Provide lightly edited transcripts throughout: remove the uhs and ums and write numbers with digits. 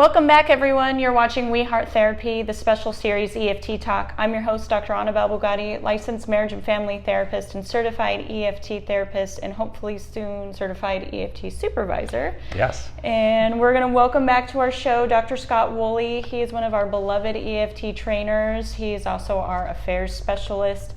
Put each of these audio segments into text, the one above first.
Welcome back, everyone. You're watching We Heart Therapy, the special series EFT Talk. I'm your host, Dr. Anabelle Bugatti, licensed marriage and family therapist and certified EFT therapist, and hopefully soon certified EFT supervisor. Yes. And we're going to welcome back to our show Dr. Scott Woolley. He is one of our beloved EFT trainers. He is also our affairs specialist.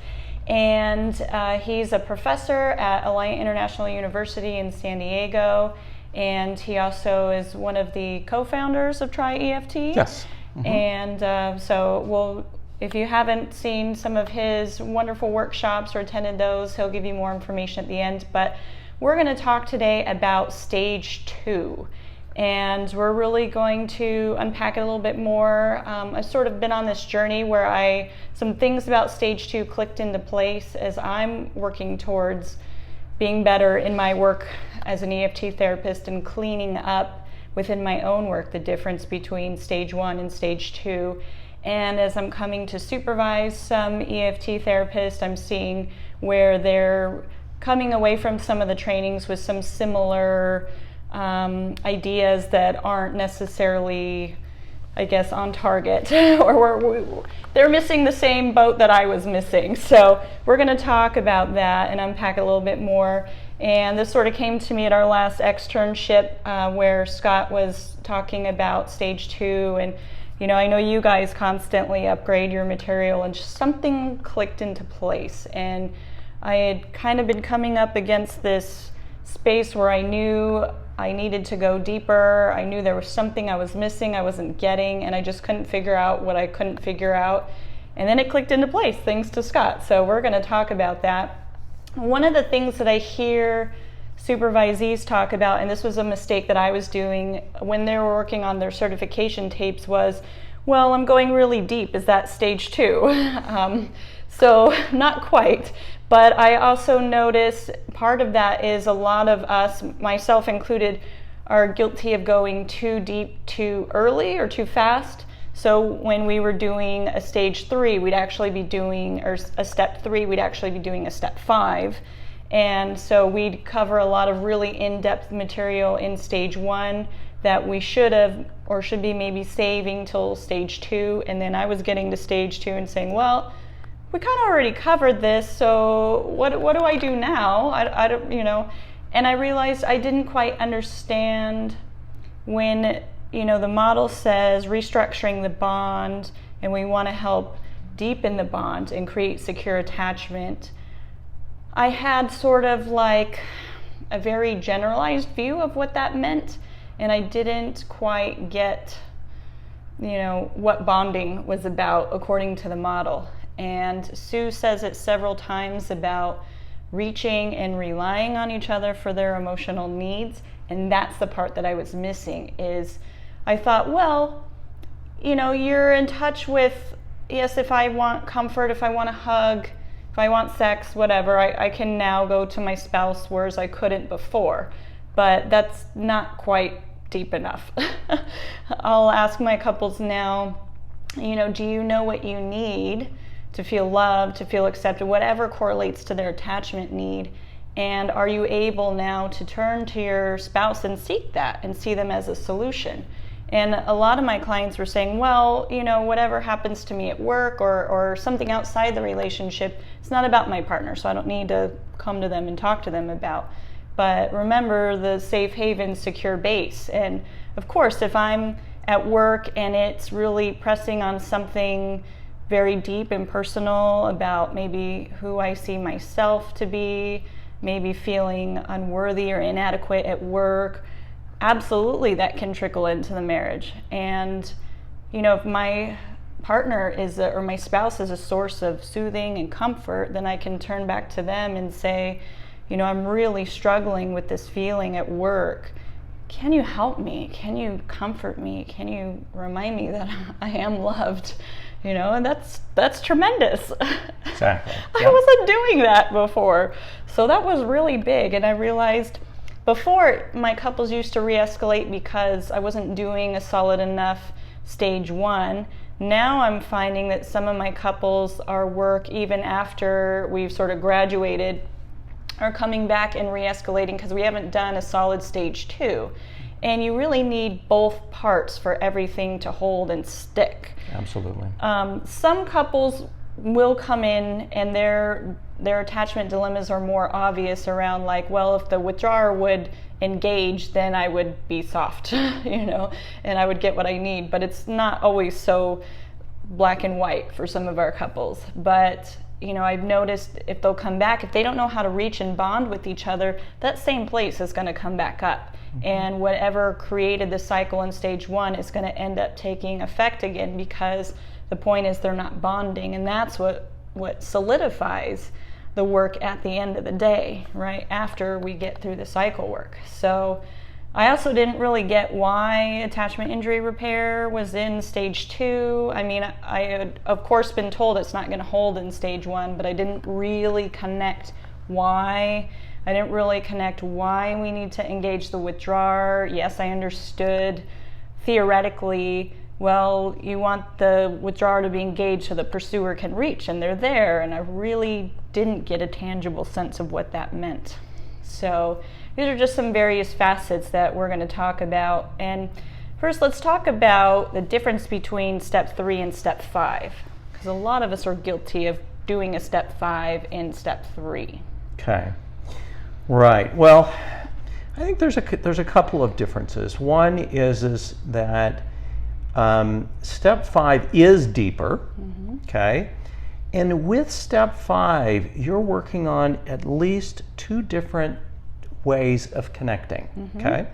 And he's a professor at Alliant International University in San Diego. And he also is one of the co-founders of Try EFT. Yes. Mm-hmm. And if you haven't seen some of his wonderful workshops or attended those, he'll give you more information at the end. But we're going to talk today about stage 2. And we're really going to unpack it a little bit more. I've sort of been on this journey where some things about stage 2 clicked into place as I'm working towards being better in my work as an EFT therapist and cleaning up within my own work the difference between stage 1 and stage 2. And as I'm coming to supervise some EFT therapists, I'm seeing where they're coming away from some of the trainings with some similar ideas that aren't necessarily, I guess, on target, or they're missing the same boat that I was missing. So we're going to talk about that and unpack it a little bit more. And this sort of came to me at our last externship where Scott was talking about stage 2. And, you know, I know you guys constantly upgrade your material, and just something clicked into place. And I had kind of been coming up against this space where I knew I needed to go deeper. I knew there was something I was missing, I wasn't getting, and I just couldn't figure out what I couldn't figure out. And then it clicked into place, thanks to Scott. So we're going to talk about that. One of the things that I hear supervisees talk about, and this was a mistake that I was doing when they were working on their certification tapes, was, well, I'm going really deep. Is that stage 2? So not quite. But I also notice part of that is a lot of us, myself included, are guilty of going too deep too early or too fast. So when we were doing a stage 3, we'd actually be doing, or a step 3, we'd actually be doing a step 5. And so we'd cover a lot of really in-depth material in stage 1 that we should have or should be maybe saving till stage 2. And then I was getting to stage 2 and saying, well, we kind of already covered this, so what do I do now? I don't, you know, and I realized I didn't quite understand when, you know, the model says restructuring the bond, and we want to help deepen the bond and create secure attachment. I had sort of like a very generalized view of what that meant, and I didn't quite get, you know, what bonding was about according to the model. And Sue says it several times about reaching and relying on each other for their emotional needs. And that's the part that I was missing. Is I thought, well, you know, you're in touch with, yes, if I want comfort, if I want a hug, if I want sex, whatever, I can now go to my spouse, whereas I couldn't before. But that's not quite deep enough. I'll ask my couples now, you know, do you know what you need to feel loved, to feel accepted, whatever correlates to their attachment need? And are you able now to turn to your spouse and seek that and see them as a solution? And a lot of my clients were saying, well, you know, whatever happens to me at work or something outside the relationship, it's not about my partner, so I don't need to come to them and talk to them about. But remember the safe haven, secure base. And of course, if I'm at work and it's really pressing on something very deep and personal about maybe who I see myself to be, maybe feeling unworthy or inadequate at work, absolutely that can trickle into the marriage. And, you know, if my partner or my spouse is a source of soothing and comfort, then I can turn back to them and say, you know, I'm really struggling with this feeling at work. Can you help me? Can you comfort me? Can you remind me that I am loved? You know, and that's tremendous. Exactly. I wasn't doing that before. So that was really big. And I realized before, my couples used to re-escalate because I wasn't doing a solid enough stage 1. Now I'm finding that some of my couples, our work, even after we've sort of graduated, are coming back and re-escalating because we haven't done a solid stage 2. And you really need both parts for everything to hold and stick. Absolutely. Some couples will come in and their attachment dilemmas are more obvious around like, well, if the withdrawer would engage, then I would be soft, and I would get what I need. But it's not always so black and white for some of our couples. But I've noticed if they'll come back, if they don't know how to reach and bond with each other, that same place is going to come back up. And whatever created the cycle in stage 1 is going to end up taking effect again, because the point is they're not bonding, and that's what solidifies the work at the end of the day, right after we get through the cycle work. So I also didn't really get why attachment injury repair was in stage 2. I mean, I had of course been told it's not going to hold in stage 1, but I didn't really connect why. I didn't really connect why we need to engage the withdrawer. Yes, I understood theoretically, well, you want the withdrawer to be engaged so the pursuer can reach, and they're there, and I really didn't get a tangible sense of what that meant. So these are just some various facets that we're going to talk about. And first, let's talk about the difference between step 3 and step 5, because a lot of us are guilty of doing a step 5 in step 3. Okay. Right. Well, I think there's a couple of differences. One is that step 5 is deeper. Okay. And with step 5, you're working on at least 2 different ways of connecting. Okay.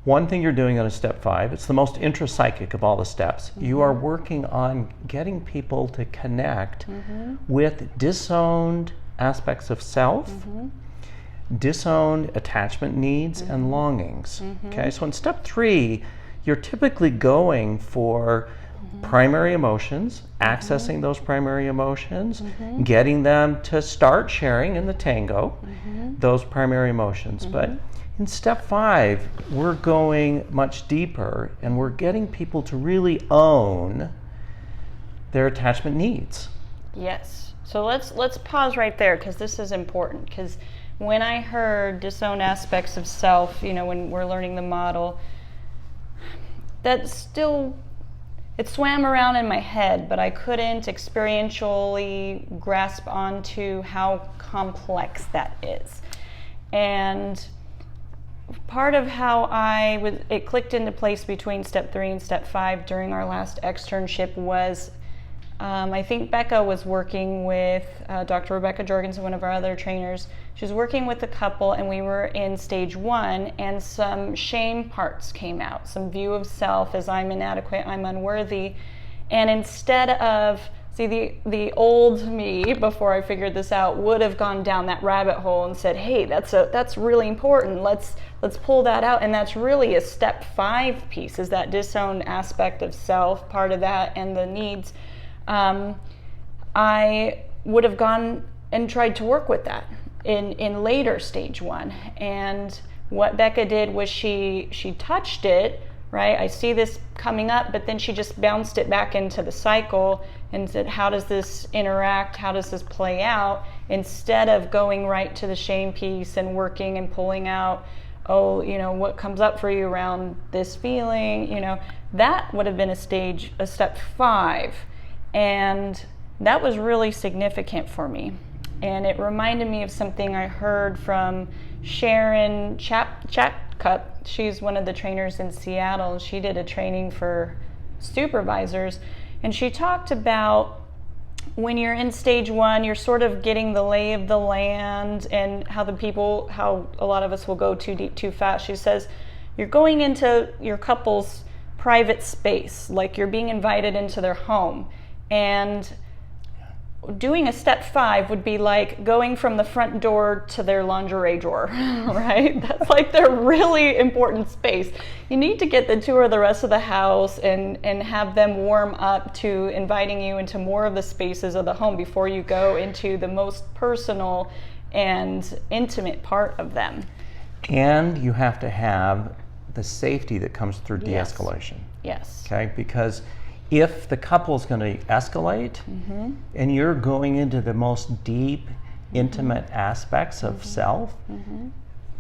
One thing you're doing on a step 5, it's the most intrapsychic of all the steps. You are working on getting people to connect with disowned aspects of self, disowned attachment needs and longings. Okay, so in step 3, you're typically going for primary emotions, accessing those primary emotions, getting them to start sharing in the tango, those primary emotions. But in step 5, we're going much deeper, and we're getting people to really own their attachment needs. Yes. So let's pause right there, because this is important. Because when I heard disowned aspects of self, when we're learning the model, that still, it swam around in my head, but I couldn't experientially grasp onto how complex that is. And part of how it clicked into place between step 3 and step 5 during our last externship was, I think Becca was working with Dr. Rebecca Jorgensen, one of our other trainers. She was working with a couple, and we were in stage 1, and some shame parts came out, some view of self as I'm inadequate, I'm unworthy. And instead of, the old me, before I figured this out, would have gone down that rabbit hole and said, hey, that's really important, let's pull that out. And that's really a step 5 piece, is that disowned aspect of self, part of that, and the needs. I would have gone and tried to work with that in later stage 1. And what Becca did was she touched it, right? I see this coming up, but then she just bounced it back into the cycle and said, how does this interact? How does this play out? Instead of going right to the shame piece and working and pulling out, what comes up for you around this feeling, that would have been a step 5. And that was really significant for me. And it reminded me of something I heard from Sharon Chapcutt. She's one of the trainers in Seattle, and she did a training for supervisors. And she talked about when you're in stage 1, you're sort of getting the lay of the land, and how a lot of us will go too deep too fast. She says, you're going into your couple's private space, like you're being invited into their home. And doing a step 5 would be like going from the front door to their lingerie drawer, right? That's like their really important space. You need to get the tour of the rest of the house and have them warm up to inviting you into more of the spaces of the home before you go into the most personal and intimate part of them. And you have to have the safety that comes through de-escalation. Yes. Okay, because if the couple's going to escalate and you're going into the most deep, intimate aspects of self,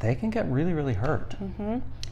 they can get really, really hurt.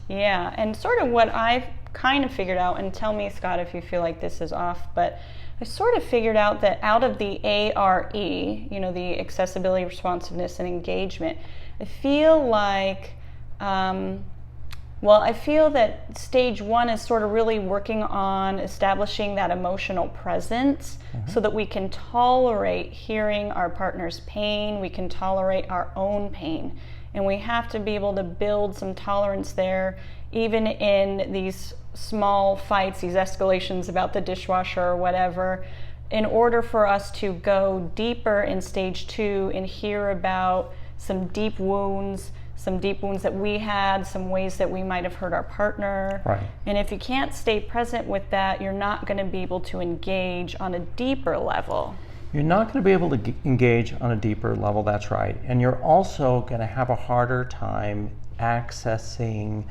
Yeah, and sort of what I've kind of figured out, and tell me, Scott, if you feel like this is off, but I sort of figured out that out of the ARE, the accessibility, responsiveness, and engagement, I feel like, I feel that stage 1 is sort of really working on establishing that emotional presence so that we can tolerate hearing our partner's pain, we can tolerate our own pain. And we have to be able to build some tolerance there, even in these small fights, these escalations about the dishwasher or whatever, in order for us to go deeper in stage 2 and hear about some deep wounds that we had, some ways that we might have hurt our partner. Right. And if you can't stay present with that, you're not going to be able to engage on a deeper level. You're not going to be able to engage on a deeper level, that's right. And you're also going to have a harder time accessing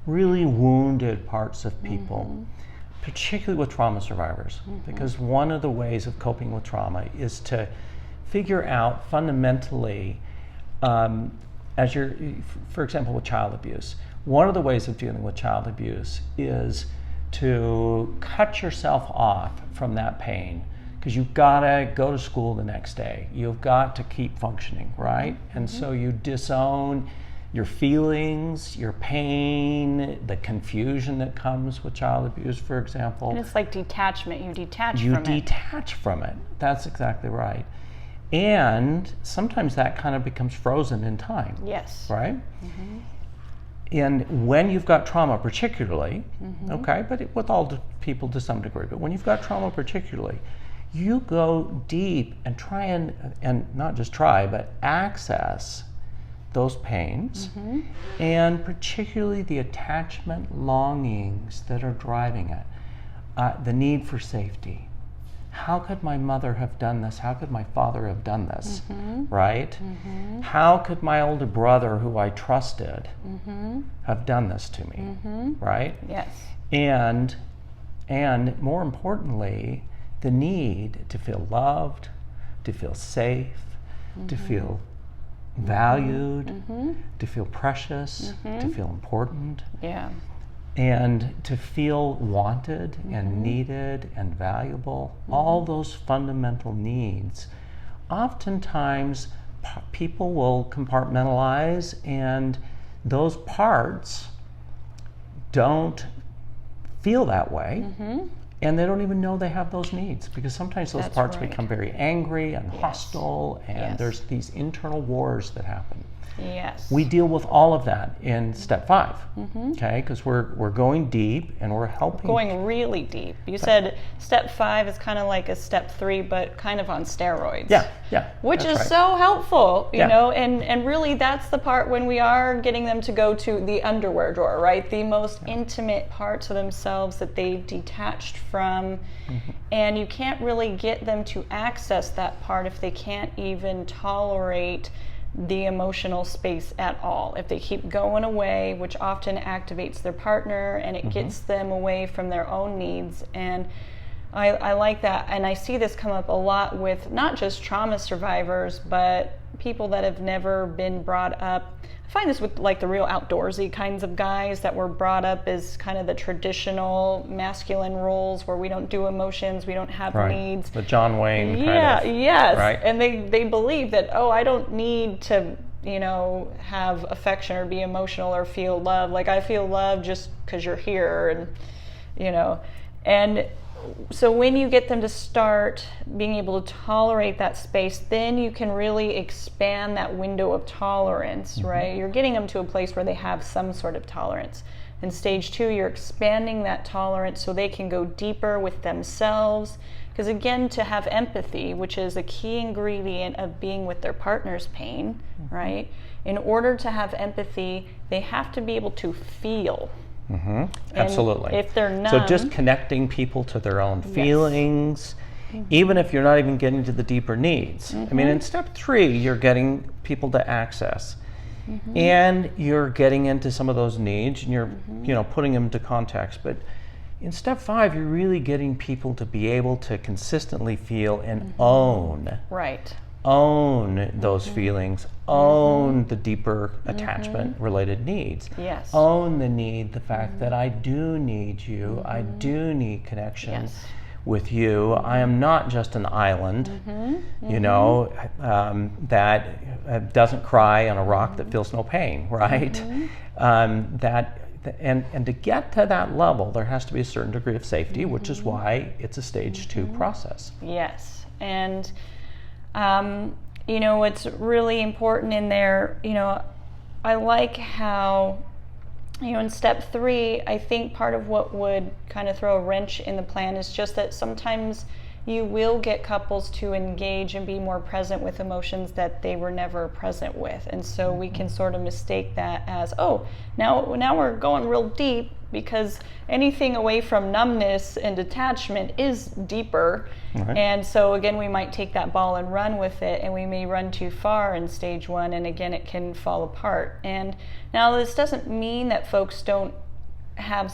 really wounded parts of people, particularly with trauma survivors. Because one of the ways of coping with trauma is to figure out fundamentally, for example, with child abuse, one of the ways of dealing with child abuse is to cut yourself off from that pain. Because you've got to go to school the next day. You've got to keep functioning, right? And so you disown your feelings, your pain, the confusion that comes with child abuse, for example. And it's like detachment. You detach from it. That's exactly right. And sometimes that kind of becomes frozen in time. Yes. Right? And when you've got trauma particularly, okay, but with all the people to some degree, but when you've got trauma particularly, you go deep and try and not just try, but access those pains, and particularly the attachment longings that are driving it. The need for safety. How could my mother have done this? How could my father have done this? Right? How could my older brother, who I trusted, have done this to me? Right? Yes. And more importantly, the need to feel loved, to feel safe, to feel valued, to feel precious, to feel important. Yeah. And to feel wanted and needed and valuable. All those fundamental needs. Oftentimes, people will compartmentalize, and those parts don't feel that way. And they don't even know they have those needs, because sometimes those parts become very angry and hostile, and there's these internal wars that happen. Yes. We deal with all of that in step 5, okay? Because we're going deep and we're helping. Going really deep. You said step 5 is kind of like a step 3, but kind of on steroids. Yeah. Which is so helpful, you know, and really that's the part when we are getting them to go to the underwear drawer, right? The most intimate parts of themselves that they've detached from, and you can't really get them to access that part if they can't even tolerate the emotional space at all. If they keep going away, which often activates their partner, and it gets them away from their own needs. And I like that, and I see this come up a lot with not just trauma survivors, but people that have never been brought up. I find this with like the real outdoorsy kinds of guys that were brought up as kind of the traditional masculine roles where we don't do emotions, we don't have needs. The John Wayne kind of. Yes. Right? And they believe that, I don't need to, have affection or be emotional or feel love. Like I feel love just because you're here, and so when you get them to start being able to tolerate that space, then you can really expand that window of tolerance, right? You're getting them to a place where they have some sort of tolerance. In stage 2, you're expanding that tolerance so they can go deeper with themselves. Because again, to have empathy, which is a key ingredient of being with their partner's pain, right? In order to have empathy, they have to be able to feel. Absolutely. If they're numb, so just connecting people to their own feelings, even if you're not even getting to the deeper needs. I mean, in step 3, you're getting people to access, and you're getting into some of those needs, and you're putting them into context. But in step 5, you're really getting people to be able to consistently feel and own own those feelings, own the deeper attachment related needs. Yes. Own the need, the fact that I do need you, I do need connection. Yes. With you, I am not just an island, you know, that doesn't cry on a rock that feels no pain, right? And to get to that level, there has to be a certain degree of safety, which is why it's a stage 2 process. Yes, and you know, what's really important in there, you know, I like how, you know, in step 3, I think part of what would kind of throw a wrench in the plan is just that sometimes you will get couples to engage and be more present with emotions that they were never present with. And so we can sort of mistake that as, oh, now we're going real deep, because anything away from numbness and detachment is deeper. Right. And so again, we might take that ball and run with it, and we may run too far in stage 1, and again, it can fall apart. And now this doesn't mean that folks don't have,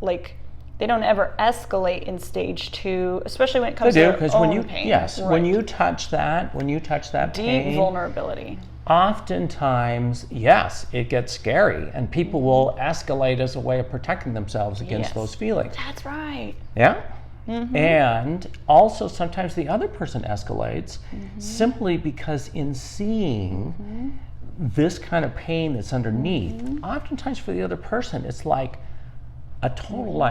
like, they don't ever escalate in stage 2, especially when it comes to their own pain. Yes, right. when you touch that deep pain, vulnerability. oftentimes, yes, it gets scary, and people will escalate as a way of protecting themselves against those feelings. That's right. Yeah. And also sometimes the other person escalates simply because in seeing this kind of pain that's underneath, oftentimes for the other person, it's like a total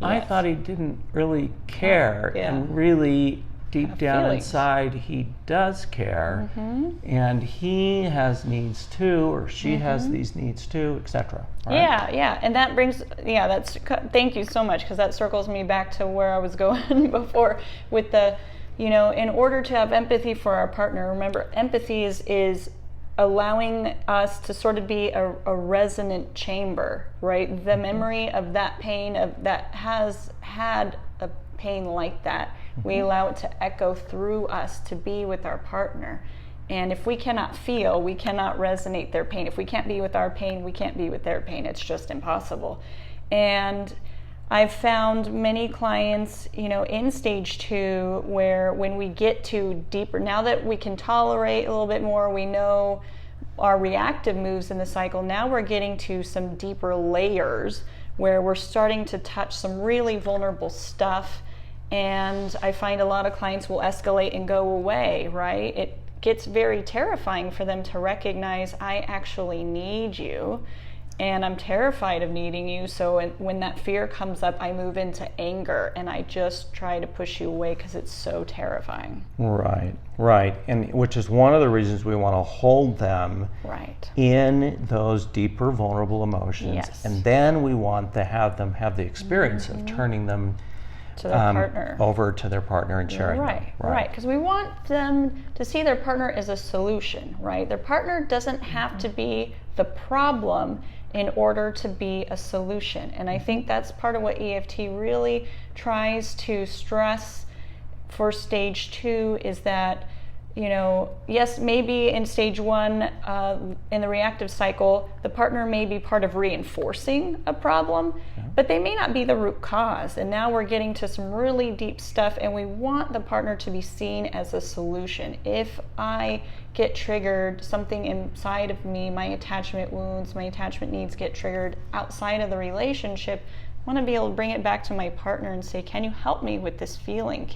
I thought he didn't really care, and really deep down feelings. inside he does care, and he has needs too, or she has these needs too, etc. Right? Yeah, and that brings, thank you so much, because that circles me back to where I was going before with the, you know, in order to have empathy for our partner, remember, empathy is allowing us to sort of be a resonant chamber, right? The memory of that pain, that has had a pain like that, we allow it to echo through us to be with our partner. And if we cannot feel, we cannot resonate their pain. If we can't be with our pain, we can't be with their pain. It's just impossible. And I've found many clients, you know, in stage 2, where when we get to deeper, now that we can tolerate a little bit more, we know our reactive moves in the cycle, now we're getting to some deeper layers where we're starting to touch some really vulnerable stuff. And I find a lot of clients will escalate and go away, right? It gets very terrifying for them to recognize, I actually need you, and I'm terrified of needing you. So when that fear comes up, I move into anger, and I just try to push you away because it's so terrifying. Right. And which is one of the reasons we want to hold them in those deeper vulnerable emotions. Yes. And then we want to have them have the experience of turning them to their partner. Over to their partner and sharing them. Right, because we want them to see their partner as a solution, right? Their partner doesn't have to be the problem in order to be a solution. And I think that's part of what EFT really tries to stress for stage 2, is that, you know, yes, maybe in stage 1, in the reactive cycle, the partner may be part of reinforcing a problem, but they may not be the root cause. And now we're getting to some really deep stuff, and we want the partner to be seen as a solution. If I get triggered, something inside of me, my attachment wounds, my attachment needs get triggered outside of the relationship, I want to be able to bring it back to my partner and say, can you help me with this feeling?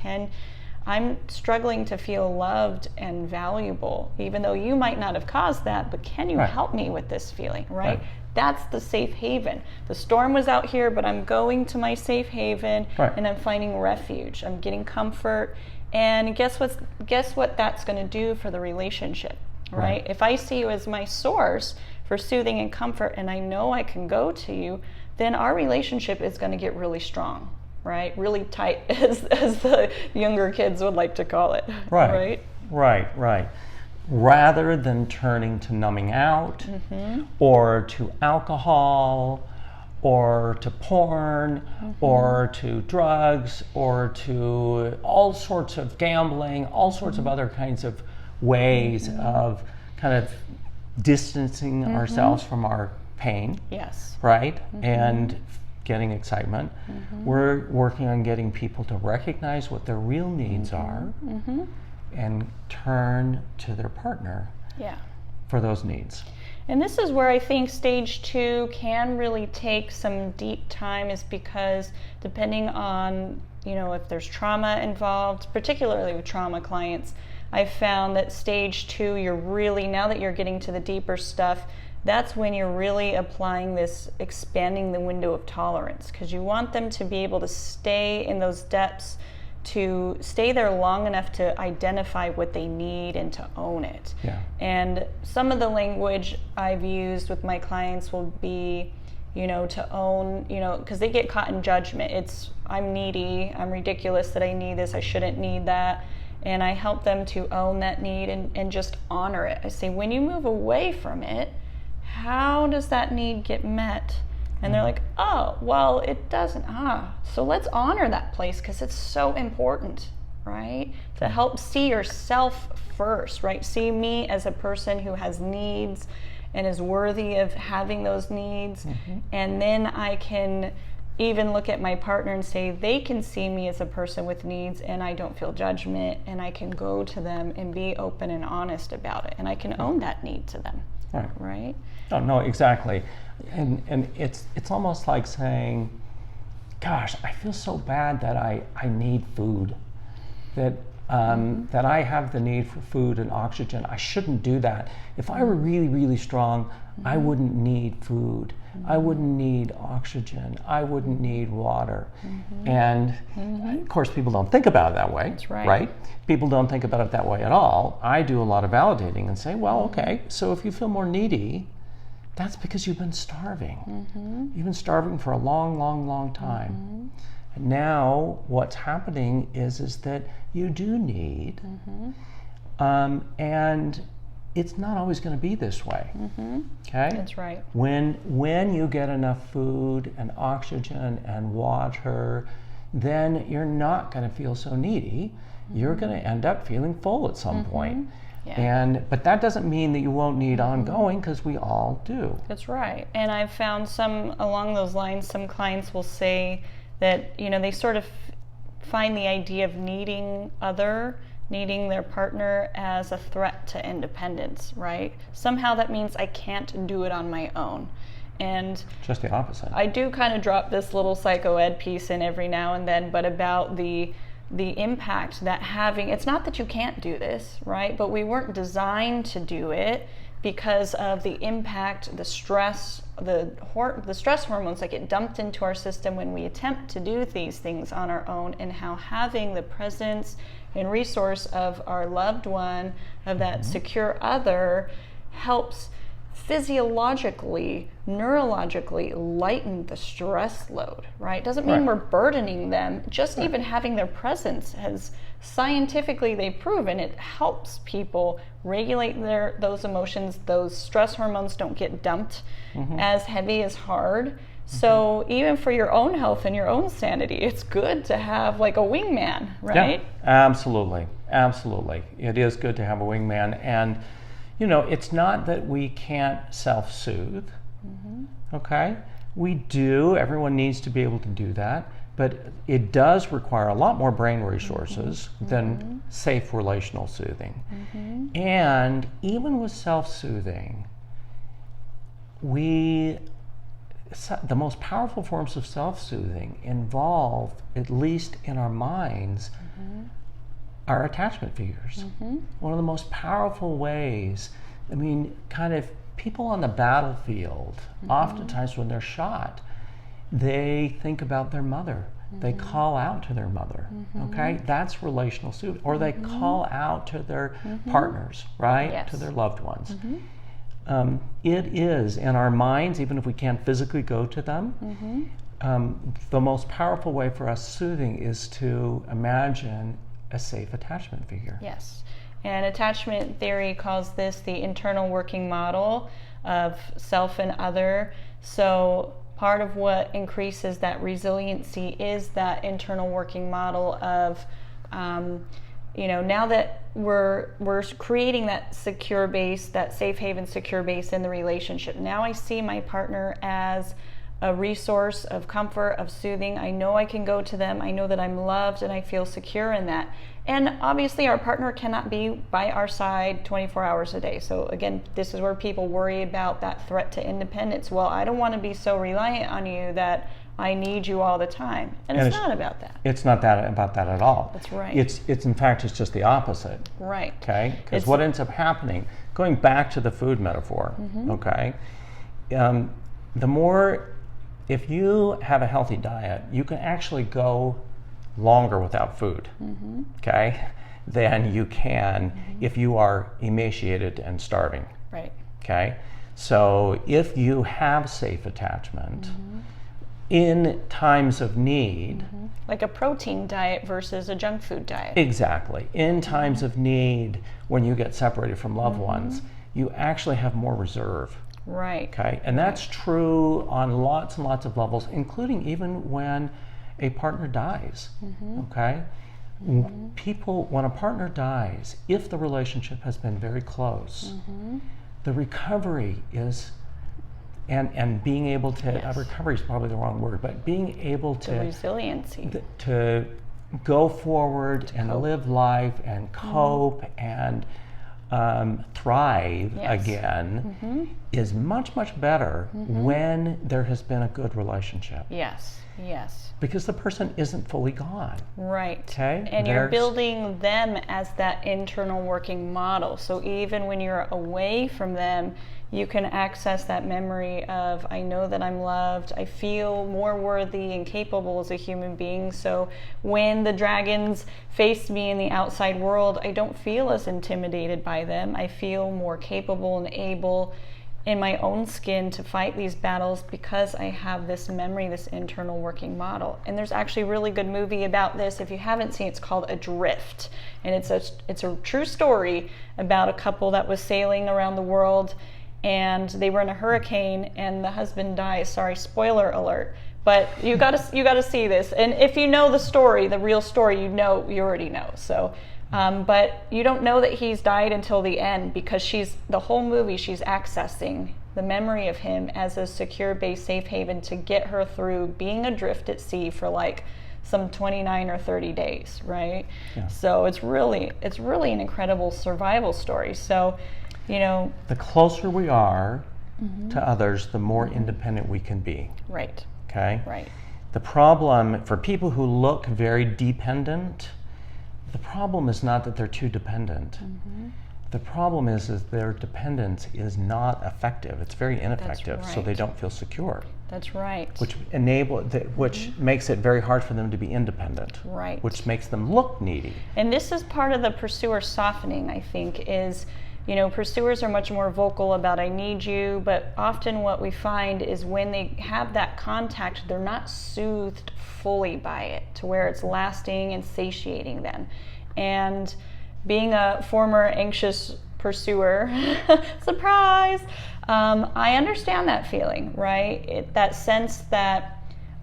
I'm struggling to feel loved and valuable, even though you might not have caused that, but can you help me with this feeling, right? That's the safe haven. The storm was out here, but I'm going to my safe haven, and I'm finding refuge. I'm getting comfort, and guess what that's going to do for the relationship, right? If I see you as my source for soothing and comfort, and I know I can go to you, then our relationship is going to get really strong. Right, really tight, as the younger kids would like to call it. Right. Rather than turning to numbing out, or to alcohol, or to porn, or to drugs, or to all sorts of gambling, all sorts of other kinds of ways of kind of distancing ourselves from our pain. Yes. Right, and getting excitement. We're working on getting people to recognize what their real needs are, and turn to their partner Yeah. for those needs. And this is where I think stage 2 can really take some deep time, is because depending on, if there's trauma involved, particularly with trauma clients, I've found that stage 2, you're really, now that you're getting to the deeper stuff, that's when you're really applying this, expanding the window of tolerance, because you want them to be able to stay in those depths, to stay there long enough to identify what they need and to own it. Yeah. And some of the language I've used with my clients will be, to own, because they get caught in judgment. It's, I'm needy, I'm ridiculous that I need this, I shouldn't need that. And I help them to own that need and just honor it. I say, when you move away from it, how does that need get met? And they're like, oh, well, it doesn't. So let's honor that place, because it's so important, right? To help see yourself first, right? See me as a person who has needs and is worthy of having those needs. And then I can even look at my partner and say, they can see me as a person with needs, and I don't feel judgment, and I can go to them and be open and honest about it, and I can own that need to them, right? Oh, no, exactly. And it's almost like saying, gosh, I feel so bad that I need food, that that I have the need for food and oxygen. I shouldn't do that. If I were really, really strong, I wouldn't need food. I wouldn't need oxygen. I wouldn't need water. And of course, people don't think about it that way. That's right. People don't think about it that way at all. I do a lot of validating and say, well, okay, so if you feel more needy, that's because you've been starving. You've been starving for a long, long, long time. And now what's happening is that you do need, and it's not always going to be this way. Okay? That's right. When you get enough food and oxygen and water, then you're not going to feel so needy. You're going to end up feeling full at some point. Yeah. But that doesn't mean that you won't need ongoing, because we all do. That's right. And I've found some, along those lines, some clients will say that, they sort of find the idea of needing their partner as a threat to independence, right? Somehow that means I can't do it on my own. And just the opposite. I do kind of drop this little psychoed piece in every now and then, but about the impact that having, it's not that you can't do this, right? But we weren't designed to do it because of the impact, the stress, the stress hormones that get dumped into our system when we attempt to do these things on our own, and how having the presence and resource of our loved one, of that secure other, helps physiologically, neurologically lighten the stress load, right? Doesn't mean we're burdening them. Just even having their presence has scientifically, they've proven it helps people regulate those emotions. Those stress hormones don't get dumped as heavy, as hard. So even for your own health and your own sanity, it's good to have like a wingman, right? Yeah, absolutely. Absolutely. It is good to have a wingman. And it's not that we can't self-soothe, okay? We do. Everyone needs to be able to do that. But it does require a lot more brain resources than safe relational soothing. And even with self-soothing, the most powerful forms of self-soothing involve, at least in our minds, our attachment figures. One of the most powerful ways, kind of people on the battlefield, oftentimes when they're shot, they think about their mother. They call out to their mother, okay? That's relational soothing. Or they call out to their partners, right? Yes. To their loved ones. It is in our minds, even if we can't physically go to them, the most powerful way for us soothing is to imagine a safe attachment figure. Yes. And attachment theory calls this the internal working model of self and other. So part of what increases that resiliency is that internal working model of, now that we're creating that secure base, that safe haven secure base in the relationship. Now I see my partner as a resource of comfort, of soothing. I know I can go to them. I know that I'm loved and I feel secure in that. And obviously our partner cannot be by our side 24 hours a day. So again, this is where people worry about that threat to independence. Well, I don't want to be so reliant on you that I need you all the time. And it's not about that. It's not about that at all. That's right. It's in fact, it's just the opposite. Right. Okay? Because what ends up happening, going back to the food metaphor, okay, the more, if you have a healthy diet, you can actually go longer without food, okay, than you can if you are emaciated and starving. Right. Okay? So if you have safe attachment, in times of need, like a protein diet versus a junk food diet. Exactly. In times of need, when you get separated from loved ones, you actually have more reserve. Right. Okay? And that's true on lots and lots of levels, including even when a partner dies. Okay? People, when a partner dies, if the relationship has been very close, the recovery is, and being able to, recovery is probably the wrong word, but being able to, the resiliency, to go forward and live life and cope and thrive again is much, much better when there has been a good relationship. Yes, yes. Because the person isn't fully gone. Right. Okay? And you're building them as that internal working model. So even when you're away from them, you can access that memory of, I know that I'm loved, I feel more worthy and capable as a human being. So when the dragons face me in the outside world, I don't feel as intimidated by them. I feel more capable and able in my own skin to fight these battles because I have this memory, this internal working model. And there's actually a really good movie about this. If you haven't seen it, it's called Adrift. And it's a true story about a couple that was sailing around the world, and they were in a hurricane and the husband dies. Sorry, spoiler alert. But you gotta see this. And if you know the story, the real story, you already know. So but you don't know that he's died until the end, because the whole movie she's accessing the memory of him as a secure base safe haven to get her through being adrift at sea for like some 29 or 30 days, right? Yeah. So it's really an incredible survival story. So, the closer we are to others, the more independent we can be. Right. Okay? Right. The problem for people who look very dependent, the problem is not that they're too dependent. The problem is their dependence is not effective. It's very ineffective. That's right. So they don't feel secure. That's right. Which makes it very hard for them to be independent. Right. Which makes them look needy. And this is part of the pursuer softening, I think, is, pursuers are much more vocal about I need you, but often what we find is when they have that contact, they're not soothed fully by it to where it's lasting and satiating them. And being a former anxious pursuer, surprise, I understand that feeling, right? That sense that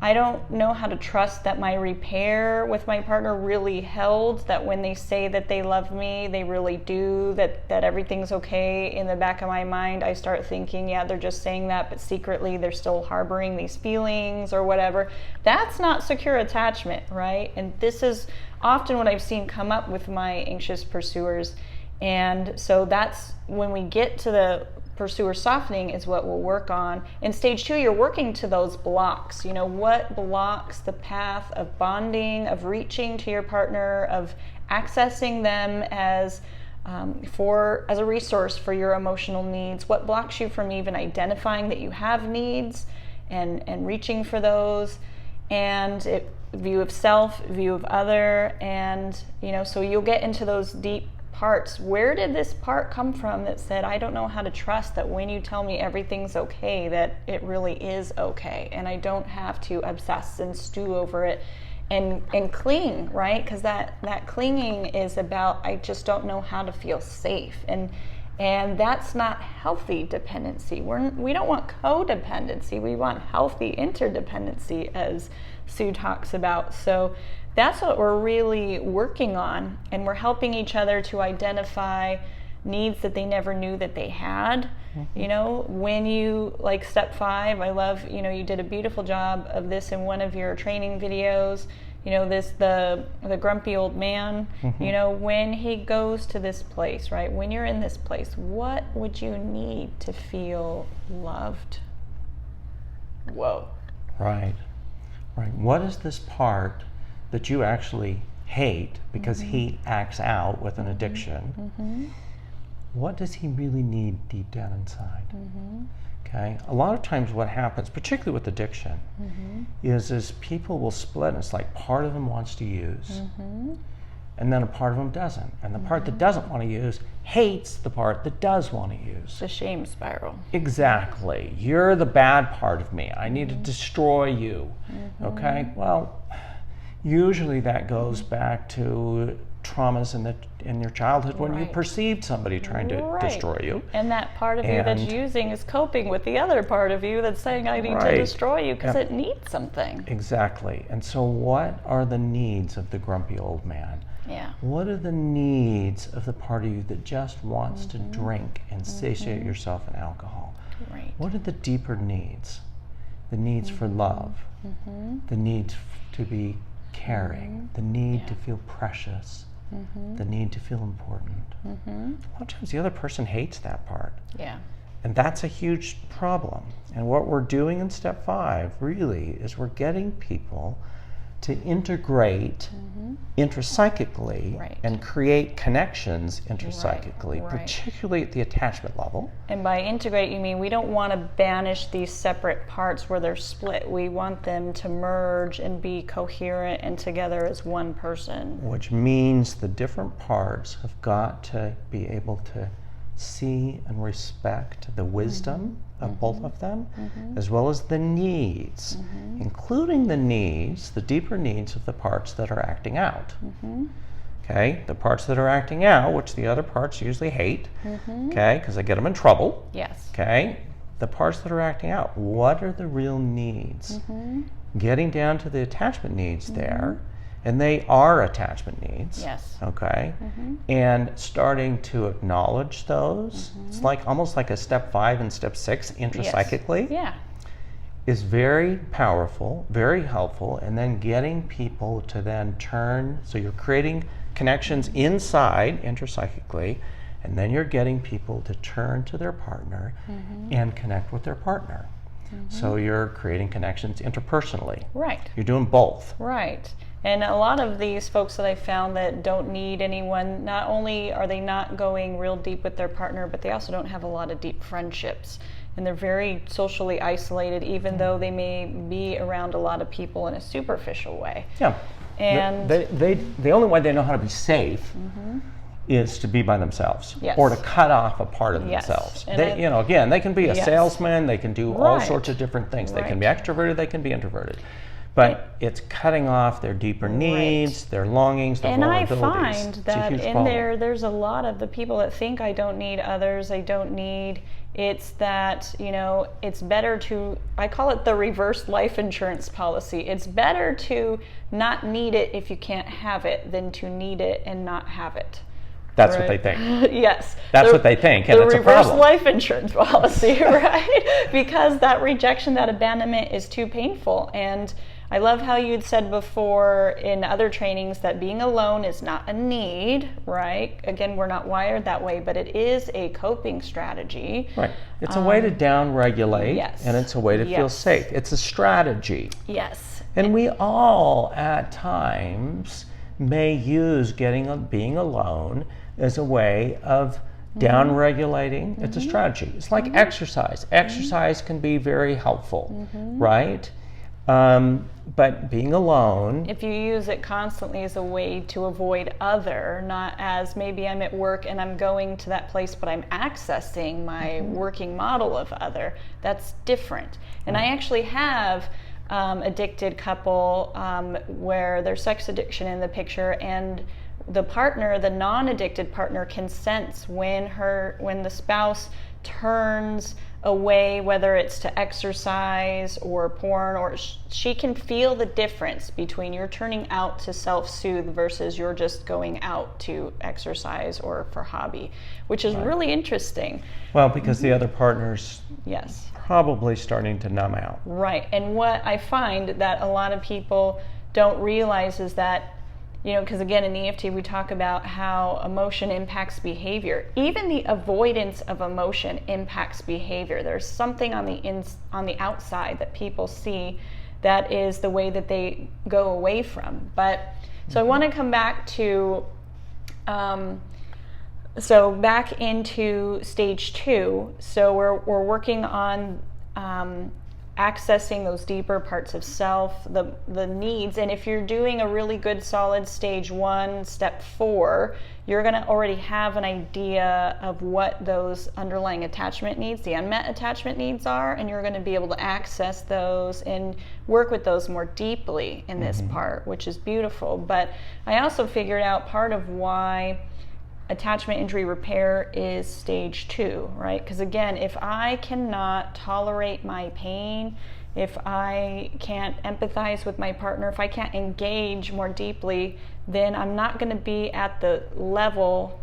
I don't know how to trust that my repair with my partner really held, that when they say that they love me, they really do, that everything's okay. In the back of my mind, I start thinking, yeah, they're just saying that, but secretly they're still harboring these feelings or whatever. That's not secure attachment, right? And this is often what I've seen come up with my anxious pursuers. And so that's when we get to the pursuer softening is what we'll work on. In stage 2, you're working to those blocks. What blocks the path of bonding, of reaching to your partner, of accessing them as a resource for your emotional needs? What blocks you from even identifying that you have needs and reaching for those? And view of self, view of other, and so you'll get into those deep parts. Where did this part come from that said, I don't know how to trust that when you tell me everything's okay, that it really is okay, and I don't have to obsess and stew over it and cling, right? Because that clinging is about, I just don't know how to feel safe, and that's not healthy dependency. We don't want codependency. We want healthy interdependency, as Sue talks about. So that's what we're really working on, and we're helping each other to identify needs that they never knew that they had. When you, like step 5, I love, you did a beautiful job of this in one of your training videos. you know, the grumpy old man, you know, when he goes to this place, right? When you're in this place, what would you need to feel loved? Whoa. Right. What is this part that you actually hate because he acts out with an addiction? What does he really need deep down inside? Okay. A lot of times what happens, particularly with addiction, is people will split, and it's like part of them wants to use, and then a part of them doesn't. And the part that doesn't want to use hates the part that does want to use. The shame spiral. Exactly. You're the bad part of me. I need to destroy you. Okay? Well, usually that goes back to traumas in your childhood when you perceived somebody trying to destroy you. And that part of you that's using is coping with the other part of you that's saying, I need to destroy you because it needs something. Exactly. And so what are the needs of the grumpy old man? Yeah. What are the needs of the part of you that just wants to drink and satiate yourself in alcohol? Right. What are the deeper needs? The needs for love, the need to be caring, the need to feel precious, the need to feel important. A lot of times the other person hates that part. Yeah. And that's a huge problem. And what we're doing in step 5 really is we're getting people to integrate intrapsychically and create connections intrapsychically, particularly at the attachment level. And by integrate, you mean we don't want to banish these separate parts where they're split. We want them to merge and be coherent and together as one person. Which means the different parts have got to be able to see and respect the wisdom of both of them, as well as the needs, including the needs, the deeper needs of the parts that are acting out. Okay, the parts that are acting out, which the other parts usually hate, okay, because they get them in trouble. Yes. Okay, the parts that are acting out, what are the real needs? Getting down to the attachment needs there, and they are attachment needs. Yes. Okay. And starting to acknowledge those. It's like almost like a step 5 and step 6 intrapsychically. Yeah. Is very powerful, very helpful, and then getting people to then turn, so you're creating connections inside intrapsychically, and then you're getting people to turn to their partner and connect with their partner. So you're creating connections interpersonally. Right. You're doing both. Right. And a lot of these folks that I found that don't need anyone, not only are they not going real deep with their partner, but they also don't have a lot of deep friendships. And they're very socially isolated, even though they may be around a lot of people in a superficial way. Yeah. And the only way they know how to be safe is to be by themselves, or to cut off a part of themselves. They, you know, again, they can be a salesman, they can do all sorts of different things. They can be extroverted, they can be introverted. But it's cutting off their deeper needs, their longings, their vulnerabilities. And I find that in there's a lot of the people that think I don't need others, I don't need, it's that, you know, it's better to, I call it the reverse life insurance policy. It's better to not need it if you can't have it than to need it and not have it. That's what they think. Yes. That's what they think, and it's a problem. The reverse life insurance policy, right? Because that rejection, that abandonment is too painful. And I love how you'd said before in other trainings that being alone is not a need, right? Again, we're not wired that way, but it is a coping strategy. Right. It's a way to down-regulate, and it's a way to feel safe. It's a strategy. Yes. And we all, at times, may use being alone as a way of down-regulating. It's a strategy. It's like exercise. Exercise can be very helpful, right? But being alone, if you use it constantly as a way to avoid other, not as maybe I'm at work and I'm going to that place but I'm accessing my working model of other, that's different. And I actually have addicted couple where there's sex addiction in the picture, and the partner, the non-addicted partner, can sense when the spouse turns away, whether it's to exercise or porn, or she can feel the difference between you're turning out to self-soothe versus you're just going out to exercise or for hobby, which is really interesting. Well, because the other partner's yes, probably starting to numb out. Right. And what I find that a lot of people don't realize is that, because again, in EFT we talk about how emotion impacts behavior. Even the avoidance of emotion impacts behavior. There's something on the outside that people see that is the way that they go away from. But so I want to come back to back into stage 2. So we're working on accessing those deeper parts of self, the needs. And if you're doing a really good solid stage 1, step 4, you're going to already have an idea of what those underlying attachment needs, the unmet attachment needs are, and you're going to be able to access those and work with those more deeply in this part, which is beautiful. But I also figured out part of why attachment injury repair is stage 2, right? Because again, if I cannot tolerate my pain, if I can't empathize with my partner, if I can't engage more deeply, then I'm not going to be at the level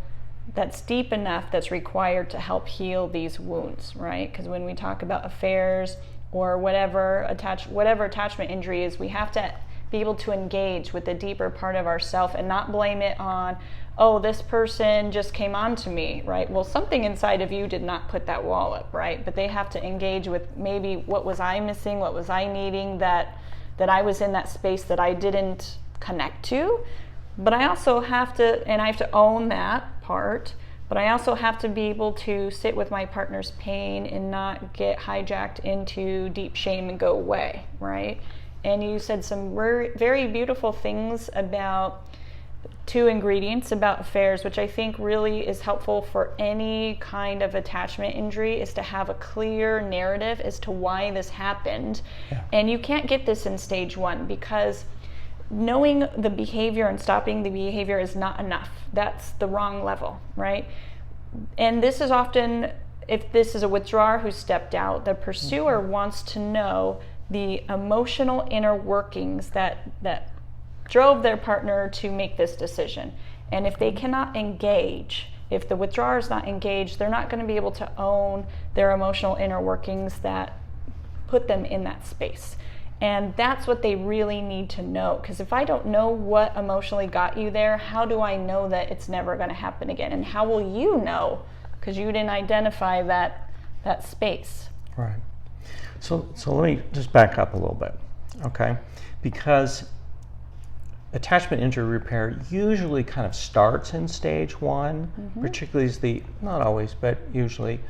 that's deep enough that's required to help heal these wounds, right? Because when we talk about affairs or whatever attachment injury is, we have to be able to engage with the deeper part of ourself and not blame it on, oh, this person just came on to me, right? Well, something inside of you did not put that wall up, right? But they have to engage with maybe what was I missing, what was I needing, that I was in that space that I didn't connect to. But I also have to, and I have to own that part, but I also have to be able to sit with my partner's pain and not get hijacked into deep shame and go away, right? And you said some very beautiful things about 2 ingredients about affairs, which I think really is helpful for any kind of attachment injury, is to have a clear narrative as to why this happened. Yeah. And you can't get this in stage 1 because knowing the behavior and stopping the behavior is not enough. That's the wrong level, right? And this is often, if this is a withdrawer who stepped out, the pursuer wants to know the emotional inner workings that drove their partner to make this decision. And if they cannot engage, if the withdrawer is not engaged, they're not going to be able to own their emotional inner workings that put them in that space. And that's what they really need to know. Because if I don't know what emotionally got you there, how do I know that it's never going to happen again? And how will you know? Because you didn't identify that space. Right. So let me just back up a little bit, okay? Because attachment injury repair usually kind of starts in stage 1, particularly as not always, but usually,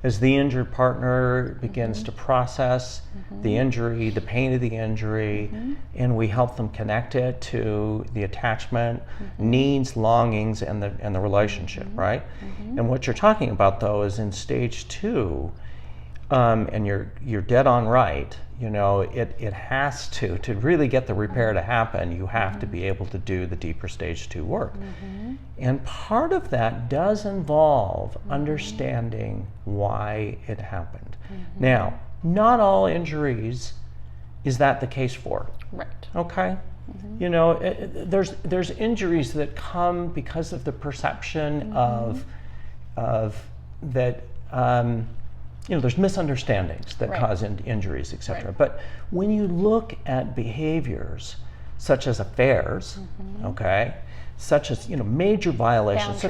as the injured partner begins to process the injury, the pain of the injury, and we help them connect it to the attachment, needs, longings, and the relationship, right? And what you're talking about, though, is in stage 2, and you're dead on right. It has to really get the repair to happen, you have to be able to do the deeper stage 2 work. And part of that does involve understanding why it happened. Now, not all injuries is that the case for. Right. Okay? There's injuries that come because of the perception of that there's misunderstandings that cause injuries, etc. But when you look at behaviors such as affairs, okay, such as major violations,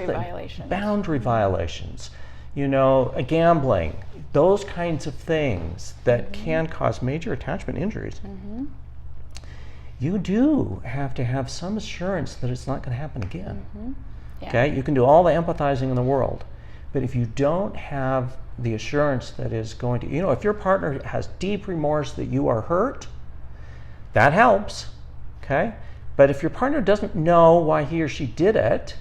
boundary violations, gambling, those kinds of things that can cause major attachment injuries, you do have to have some assurance that it's not going to happen again. Okay, you can do all the empathizing in the world, but if you don't have the assurance that is going to, if your partner has deep remorse that you are hurt, that helps, okay? But if your partner doesn't know why he or she did it,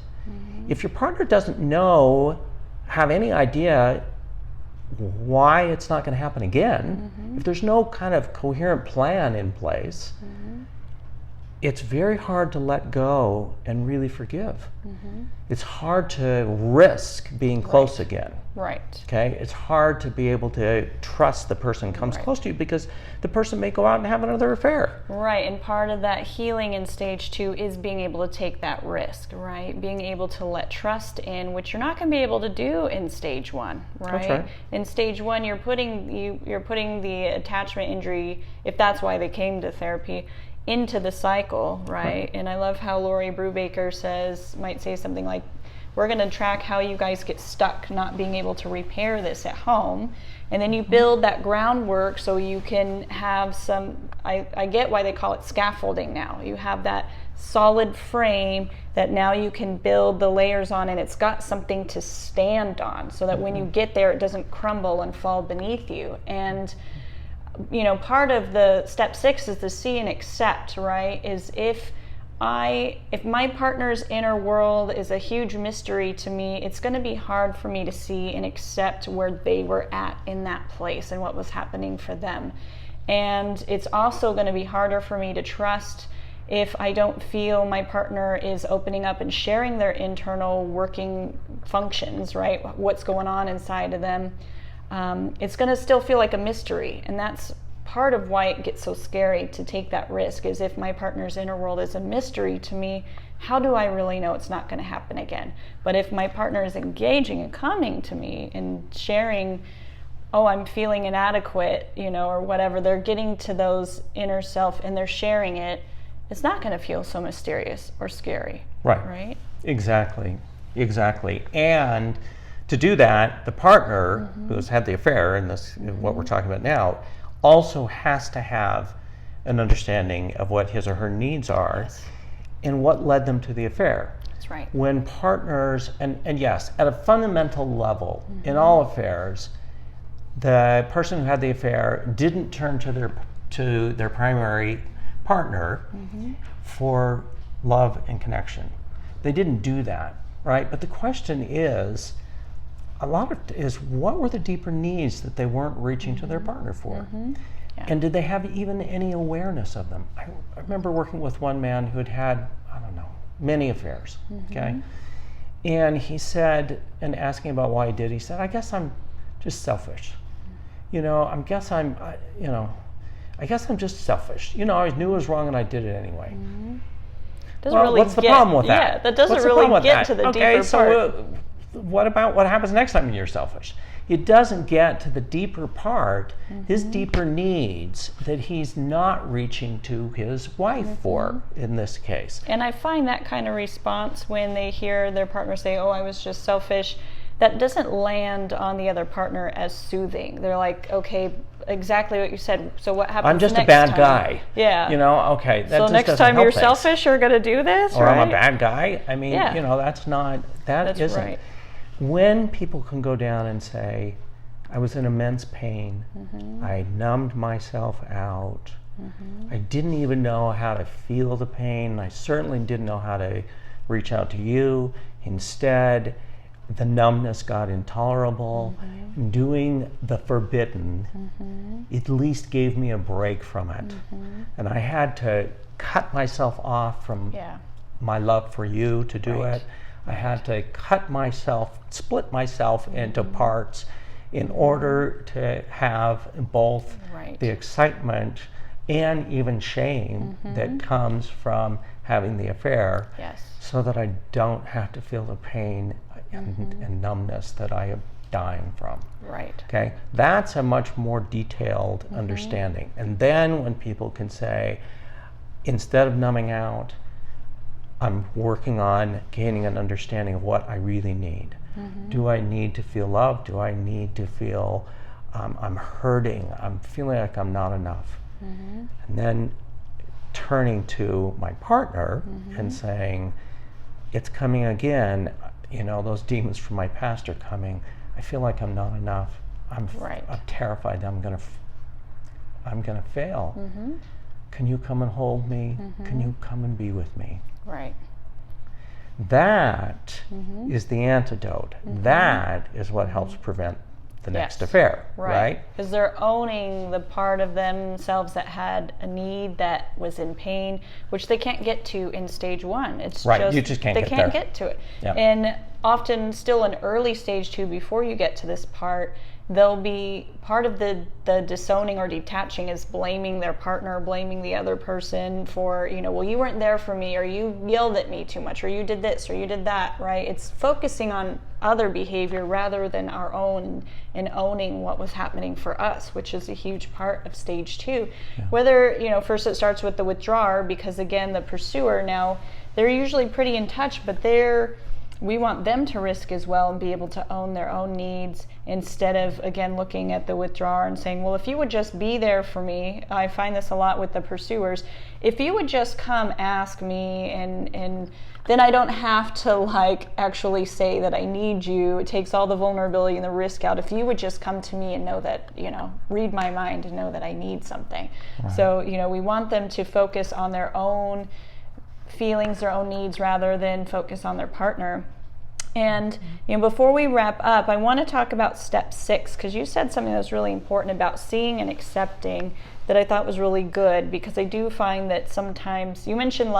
if your partner doesn't have any idea why it's not going to happen again, if there's no kind of coherent plan in place, it's very hard to let go and really forgive. It's hard to risk being close again. Right. Okay? It's hard to be able to trust the person comes close to you because the person may go out and have another affair. Right, and part of that healing in stage 2 is being able to take that risk, right? Being able to let trust in, which you're not going to be able to do in stage 1, right? That's right. In stage 1, you're putting the attachment injury, if that's why they came to therapy, into the cycle, right? And I love how Lori Brubaker might say something like, we're going to track how you guys get stuck not being able to repair this at home. And then you build that groundwork so you can have some, I get why they call it scaffolding now. You have that solid frame that now you can build the layers on, and it's got something to stand on so that when you get there, it doesn't crumble and fall beneath you. And part of the step 6 is the see and accept, right? Is if my partner's inner world is a huge mystery to me, it's going to be hard for me to see and accept where they were at in that place and what was happening for them. And it's also going to be harder for me to trust if I don't feel my partner is opening up and sharing their internal working functions, right? What's going on inside of them. It's going to still feel like a mystery, and that's part of why it gets so scary to take that risk. Is if my partner's inner world is a mystery to me, how do I really know it's not going to happen again? But if my partner is engaging and coming to me and sharing, oh, I'm feeling inadequate, or whatever, they're getting to those inner self and they're sharing it, it's not going to feel so mysterious or scary. Right? Exactly. And to do that, the partner who has had the affair, and this what we're talking about now, also has to have an understanding of what his or her needs are and what led them to the affair. That's right. When partners, and yes, at a fundamental level, in all affairs, the person who had the affair didn't turn to their primary partner for love and connection. They didn't do that, right? But the question is, what were the deeper needs that they weren't reaching to their partner for? Yeah. And did they have even any awareness of them? I remember working with one man who had many affairs, okay? And he said, and asking about why he did, he said, I guess I'm just selfish. I guess I'm just selfish. I always knew it was wrong and I did it anyway. What's the problem with that? Yeah, that doesn't really get to the deeper part. So what about what happens next time you're selfish? It doesn't get to the deeper part, his deeper needs that he's not reaching to his wife for in this case. And I find that kind of response when they hear their partner say, oh, I was just selfish, that doesn't land on the other partner as soothing. They're like, okay, exactly what you said. So what happens I'm just next a bad time? guy. Yeah. Okay. That so just next doesn't time help you're things. selfish, you're going to do this, or right? I'm a bad guy. I mean, that's isn't. Right. When people can go down and say, I was in immense pain, I numbed myself out, I didn't even know how to feel the pain, I certainly didn't know how to reach out to you. Instead, the numbness got intolerable. Doing the forbidden at least gave me a break from it. And I had to cut myself off from my love for you to do it. I had to split myself into parts in order to have both the excitement and even shame that comes from having the affair, so that I don't have to feel the pain and numbness that I am dying from. Right. Okay, that's a much more detailed understanding. And then when people can say, instead of numbing out, I'm working on gaining an understanding of what I really need. Do I need to feel loved? Do I need to feel I'm hurting? I'm feeling like I'm not enough. And then turning to my partner and saying, it's coming again, those demons from my past are coming. I feel like I'm not enough. I'm terrified that I'm gonna fail. Can you come and hold me? Can you come and be with me? Right. That is the antidote. That is what helps prevent the next affair, right? Because they're owning the part of themselves that had a need that was in pain, which they can't get to in stage 1. It's you just can't they get can't there. get to it. Yep. And often still in early stage 2, before you get to this part, they'll be part of the disowning or detaching is blaming their partner, blaming the other person for, well, you weren't there for me, or you yelled at me too much, or you did this, or you did that, right? It's focusing on other behavior rather than our own, and owning what was happening for us, which is a huge part of stage 2. Yeah. Whether, first it starts with the withdrawer, because again, the pursuer now, they're usually pretty in touch, but we want them to risk as well and be able to own their own needs, instead of, again, looking at the withdrawer and saying, well, if you would just be there for me. I find this a lot with the pursuers. If you would just come ask me, and then I don't have to actually say that I need you. It takes all the vulnerability and the risk out. If you would just come to me and know that, read my mind and know that I need something. Right. So, we want them to focus on their own feelings, their own needs, rather than focus on their partner. And before we wrap up, I want to talk about step 6, because you said something that was really important about seeing and accepting, that I thought was really good, because I do find that sometimes you mentioned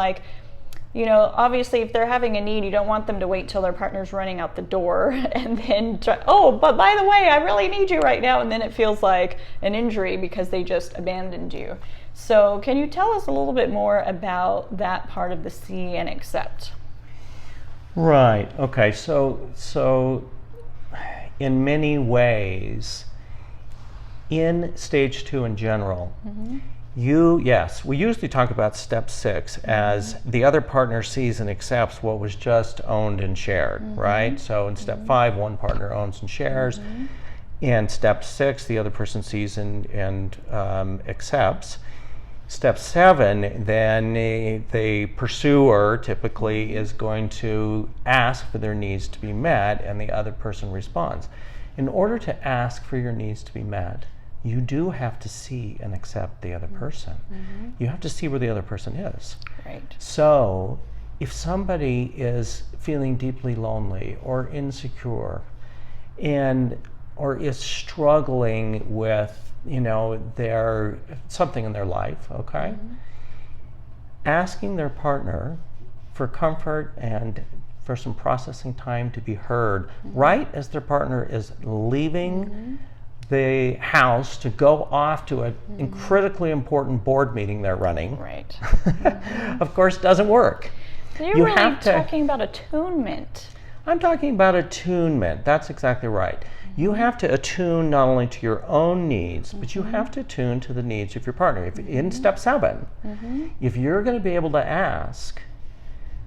obviously if they're having a need, you don't want them to wait till their partner's running out the door and then but by the way, I really need you right now, and then it feels like an injury because they just abandoned you. So can you tell us a little bit more about that part of the see and accept? Right. Okay. So in many ways, in stage 2 in general, we usually talk about step 6 as the other partner sees and accepts what was just owned and shared, right? So in step 5, one partner owns and shares. In step 6, the other person sees and accepts. Step 7, then the pursuer typically is going to ask for their needs to be met, and the other person responds. In order to ask for your needs to be met, you do have to see and accept the other person. You have to see where the other person is. Right. So if somebody is feeling deeply lonely or insecure or is struggling with their something in their life, okay? Asking their partner for comfort and for some processing time to be heard right as their partner is leaving the house to go off to a critically important board meeting they're running. Right. Of course, doesn't work. So you're really talking about attunement. I'm talking about attunement. That's exactly right. You have to attune not only to your own needs, but you have to attune to the needs of your partner. In step 7, if you're going to be able to ask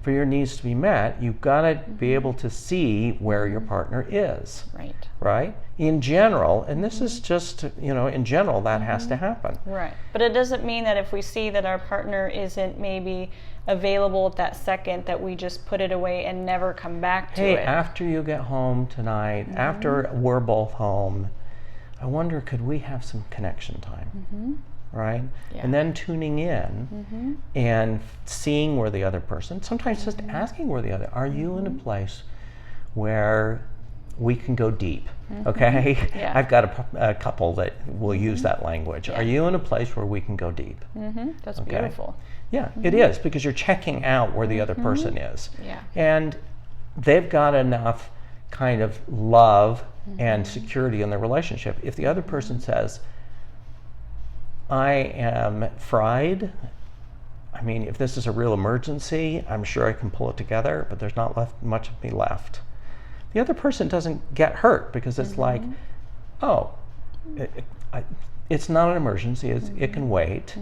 for your needs to be met, you've got to be able to see where your partner is. Right. Right? In general, and this is just, in general, that has to happen. Right. But it doesn't mean that if we see that our partner isn't maybe available at that second, that we just put it away and never come back to it. Hey, after you get home tonight, after we're both home, I wonder, could we have some connection time? Right? Yeah. And then tuning in and seeing where the other person, sometimes just asking where the other, are you in a place where we can go deep? Okay? Yeah. I've got a couple that will use that language. Yeah. Are you in a place where we can go deep? That's beautiful. Yeah, it is, because you're checking out where the other person is. Yeah. And they've got enough kind of love and security in their relationship. If the other person says, I am fried, I mean, if this is a real emergency, I'm sure I can pull it together, but there's not much of me left. The other person doesn't get hurt, because it's like, oh, it's not an emergency, it can wait.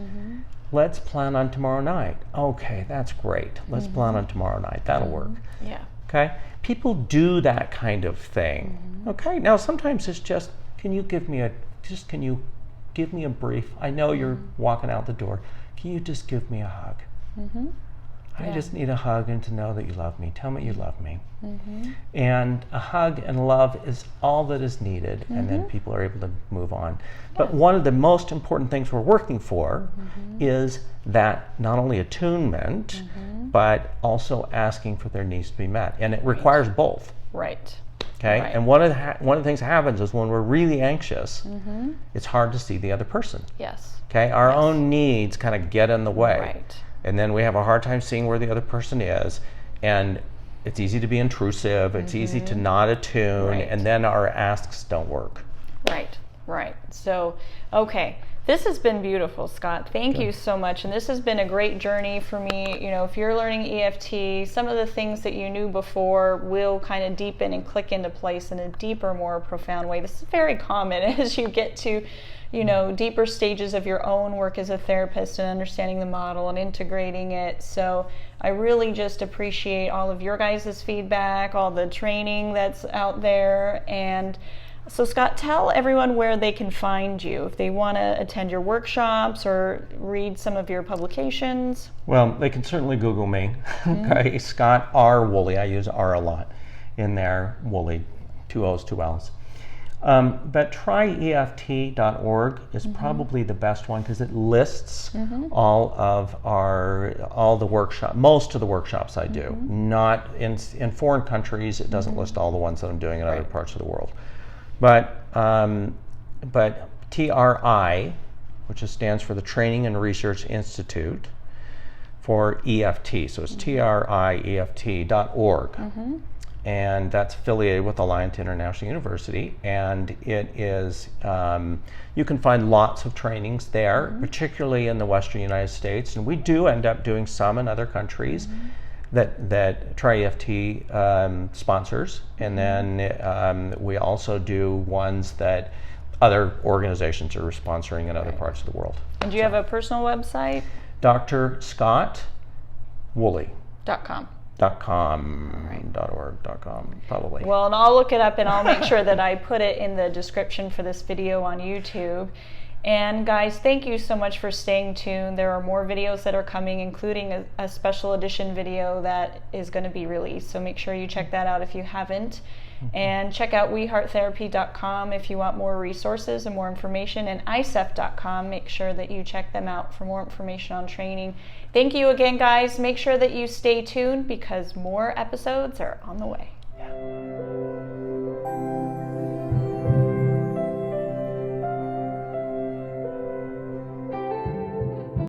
Let's plan on tomorrow night. Okay, that's great. Let's plan on tomorrow night. That'll work. Yeah. Okay? People do that kind of thing. Okay? Now, sometimes it's just, can you give me a brief? I know you're walking out the door. Can you just give me a hug? I just need a hug and to know that you love me. Tell me you love me. And a hug and love is all that is needed, and then people are able to move on. But one of the most important things we're working for is that not only attunement, but also asking for their needs to be met. And it requires both. Right. Okay? Right. And one of the things that happens is when we're really anxious, it's hard to see the other person. Yes. Okay? Our own needs kind of get in the way. Right. And then we have a hard time seeing where the other person is. And it's easy to be intrusive, it's easy to not attune, Right. and then our asks don't work. Right. So, okay. This has been beautiful, Scott. Thank you so much. And this has been a great journey for me. You know, if you're learning EFT, some of the things that you knew before will kind of deepen and click into place in a deeper, more profound way. This is very common as you get to, you know, deeper stages of your own work as a therapist and understanding the model and integrating it. So I really just appreciate all of your guys' feedback, all the training that's out there. And so Scott, tell everyone where they can find you if they want to attend your workshops or read some of your publications. Well, they can certainly Google me. Okay, Scott R. Woolley. I use R a lot in there. Woolley, 2 O's, 2 L's. But tryeft.org is probably the best one because it lists all the workshop, most of the workshops I do. Not in foreign countries, it doesn't list all the ones that I'm doing in other parts of the world. But TRI, which stands for the Training and Research Institute for EFT, so it's trieft.org. And that's affiliated with Alliance International University, and it is, you can find lots of trainings there, particularly in the Western United States, and we do end up doing some in other countries that TriEFT sponsors, and then we also do ones that other organizations are sponsoring in other parts of the world. And do you have a personal website? drscottwoolley.com. .org, probably. Well, and I'll look it up and I'll make sure that I put it in the description for this video on YouTube. And guys, thank you so much for staying tuned. There are more videos that are coming, including a special edition video that is going to be released. So make sure you check that out if you haven't. And check out wehearttherapy.com if you want more resources and more information, and isef.com. Make sure that you check them out for more information on training. Thank you again, guys. Make sure that you stay tuned because more episodes are on the way.